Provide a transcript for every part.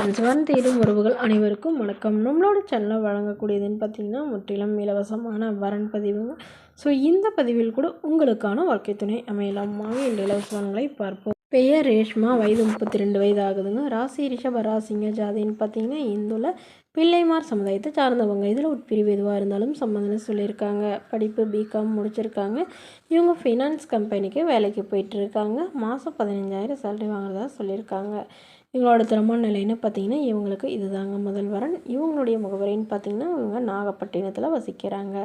Friends, வரன் தேடும் உறவுகள் அனைவருக்கும் வணக்கம். நம்மளோட சேனலில் வழங்கக்கூடியதுன்னு பார்த்திங்கன்னா முற்றிலும் இலவசமான வரன் பதிவுங்க. ஸோ இந்த பதிவில் கூட உங்களுக்கான வாழ்க்கை துணை அமையலாம். வாங்க இந்த இலவசங்களை பார்ப்போம். பெயர் ரேஷ்மா, வயது 32 வயது ஆகுதுங்க. ராசி ரிஷப ராசிங்க. ஜாதின்னு பார்த்தீங்கன்னா இந்துல பிள்ளைமார் சமுதாயத்தை சார்ந்தவங்க. இதில் உட்பிரிவு எதுவாக இருந்தாலும் சம்மந்தம் சொல்லியிருக்காங்க. படிப்பு பிகாம் முடிச்சிருக்காங்க. இவங்க ஃபினான்ஸ் கம்பெனிக்கு வேலைக்கு போயிட்டுருக்காங்க. மாதம் 15,000 சேலரி வாங்குறதா சொல்லியிருக்காங்க. இவங்களோட திருமண நிலைன்னு பார்த்தீங்கன்னா இவங்களுக்கு இதுதாங்க முதல் வரன். இவங்களுடைய முகவரின்னு பார்த்தீங்கன்னா இவங்க நாகப்பட்டினத்தில் வசிக்கிறாங்க.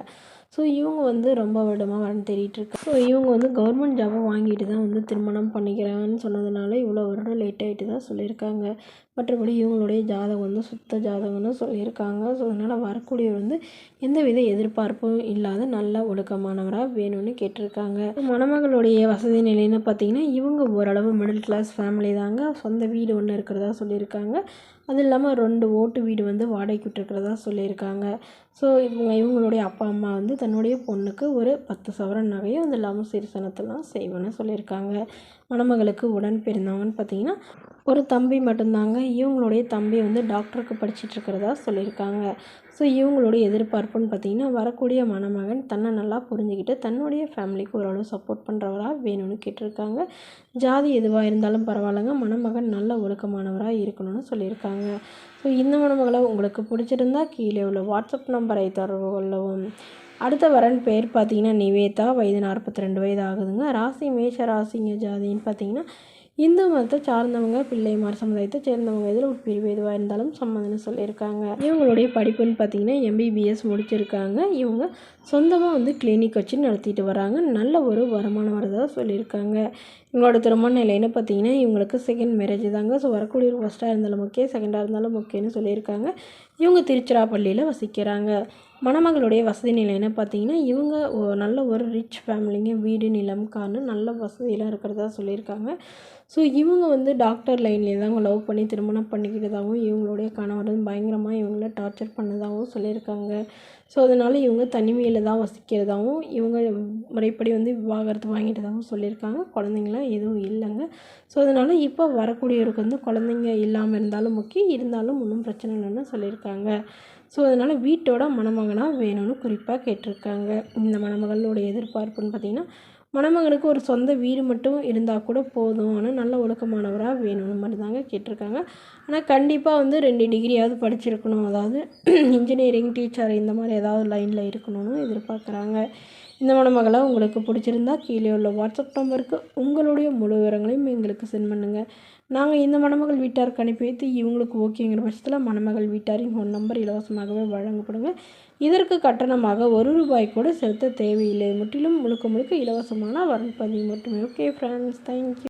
ஸோ இவங்க ரொம்ப வருடமாக வரன் தேடிட்டுருக்காங்க. ஸோ இவங்க கவர்மெண்ட் ஜாபை வாங்கிட்டு தான் திருமணம் பண்ணிக்கிறாங்கன்னு சொன்னதுனால இவ்வளோ வருடம் லேட் ஆகிட்டு தான் சொல்லியிருக்காங்க. மற்றபடி இவங்களுடைய ஜாதகம் சுத்த ஜாதகம்னு சொல்லியிருக்காங்க. ஸோ அதனால் வரக்கூடியவர் எந்தவித எதிர்பார்ப்பும் இல்லாத நல்ல ஒழுக்கமானவராக வேணும்னு கேட்டிருக்காங்க. மணமகளுடைய வசதி நிலைன்னு பார்த்தீங்கன்னா இவங்க ஓரளவு மிடில் கிளாஸ் ஃபேமிலி தாங்க. சொந்த வீடு ஒன்று இருக்கிறதா சொல்லியிருக்காங்க. அது இல்லாமல் 2 ஓட்டு வீடு வாடகைக்கு விட்டுருக்கிறதா சொல்லியிருக்காங்க. ஸோ இவங்களுடைய அப்பா அம்மா தன்னுடைய பொண்ணுக்கு ஒரு 10 சவரன் நகையும் அது இல்லாமல் சிறுசனத்தெல்லாம் செய்வேன்னு சொல்லியிருக்காங்க. மணமகளுக்கு உடன் பிறந்தவங்கன்னு பார்த்தீங்கன்னா ஒரு தம்பி மட்டும்தாங்க. இவங்களுடைய தம்பி டாக்டருக்கு படிச்சுட்டு இருக்கிறதா சொல்லியிருக்காங்க. ஸோ இவங்களுடைய எதிர்பார்ப்புன்னு பார்த்தீங்கன்னா வரக்கூடிய மணமகன் தன்னை நல்லா புரிஞ்சுக்கிட்டு தன்னுடைய ஃபேமிலிக்கு ஓரளவு சப்போர்ட் பண்ணுறவராக வேணும்னு கேட்டிருக்காங்க. ஜாதி எதுவாக இருந்தாலும் பரவாயில்லைங்க, மணமகன் நல்ல ஒழுக்கமானவராக இருக்கணும்னு சொல்லியிருக்காங்க. ஸோ இந்த மணமகளை உங்களுக்கு பிடிச்சிருந்தா கீழே உள்ள வாட்ஸ்அப் நம்பரை தொடர்பு கொள்ளவும். அடுத்த வரன் பேர் பார்த்தீங்கன்னா நிவேதா, வயது 42 வயது ஆகுதுங்க. ராசி மேஷ ராசிங்க. ஜாதின்னு பார்த்தீங்கன்னா இந்து மதத்தை சார்ந்தவங்க, பிள்ளைமார் சமுதாயத்தை சேர்ந்தவங்க. இதில் உட்பிரிவு எதுவாக இருந்தாலும் சம்மந்தம்னு சொல்லியிருக்காங்க. இவங்களுடைய படிப்புன்னு பார்த்தீங்கன்னா MBBS முடிச்சிருக்காங்க. இவங்க சொந்தமாக கிளினிக் வச்சு நடத்திட்டு வராங்க. நல்ல ஒரு வருமானம் வரதாக சொல்லியிருக்காங்க. இவங்களோட திருமண நிலைன்னு பார்த்தீங்கன்னா இவங்களுக்கு செகண்ட் மேரேஜ் தாங்க. ஸோ வரக்கூடிய ஃபஸ்ட்டாக இருந்தாலும் ஓகே, செகண்டாக இருந்தாலும் ஓகேன்னு சொல்லியிருக்காங்க. இவங்க திருச்சிராப்பள்ளியில் வசிக்கிறாங்க. மணமகளுடைய வசதி நிலைன்னு பார்த்தீங்கன்னா இவங்க நல்ல ஒரு ரிச் ஃபேமிலிங்க. வீடு நிலம் கார்னு நல்ல வசதியெல்லாம் இருக்கிறதா சொல்லியிருக்காங்க. ஸோ இவங்க டாக்டர் லைன்லேயே தாங்க லவ் பண்ணி திருமணம் பண்ணிக்கிட்டதாகவும் இவங்களுடைய கணவர் பயங்கரமாக இவங்கள டார்ச்சர் பண்ணதாகவும் சொல்லியிருக்காங்க. ஸோ அதனால் இவங்க தனிமையில் தான் வசிக்கிறதாகவும் இவங்க முறைப்படி விவாகரத்து வாங்கிட்டதாகவும் சொல்லியிருக்காங்க. குழந்தைங்களாம் எதுவும் இல்லைங்க. ஸோ அதனால் இப்போ வரக்கூடியவருக்கு குழந்தைங்க இல்லாமல் இருந்தாலும் முக்கியம், இருந்தாலும் ஒன்றும் பிரச்சனை இல்லைன்னு சொல்லியிருக்காங்க. ஸோ அதனால் வீட்டோட மணமகனாக வேணும்னு குறிப்பாக கேட்டிருக்காங்க. இந்த மணமகளுடைய எதிர்பார்ப்புன்னு பார்த்திங்கன்னா மணமகனுக்கு ஒரு சொந்த வீடு மட்டும் இருந்தால் கூட போதும், ஆனால் நல்ல ஒழுக்கமானவராக வேணும்னு மட்டும் தாங்க கேட்டிருக்காங்க. ஆனால் கண்டிப்பாக 2 டிகிரியாவது படிச்சிருக்கணும், அதாவது இன்ஜினியரிங், டீச்சர் இந்த மாதிரி ஏதாவது லைனில் இருக்கணும்னு எதிர்பார்க்குறாங்க. இந்த மணமகளை உங்களுக்கு பிடிச்சிருந்தா கீழே உள்ள வாட்ஸ்அப் நம்பருக்கு உங்களுடைய முழு விவரங்களையும் எங்களுக்கு சென்ட் பண்ணுங்கள். நாங்கள் இந்த மணமகள் வீட்டாருக்கு அனுப்பி வைத்து இவங்களுக்கு ஓகேங்கிற பட்சத்தில் மணமகள் வீட்டாரின் ஃபோன் நம்பர் இலவசமாகவே வழங்கப்படுங்க. இதற்கு கட்டணமாக ₹1 கூட செலுத்த தேவையில்லை. முற்றிலும் முழுக்க இலவசமான வரன் பதிவு மட்டுமே. Okay friends, thank you.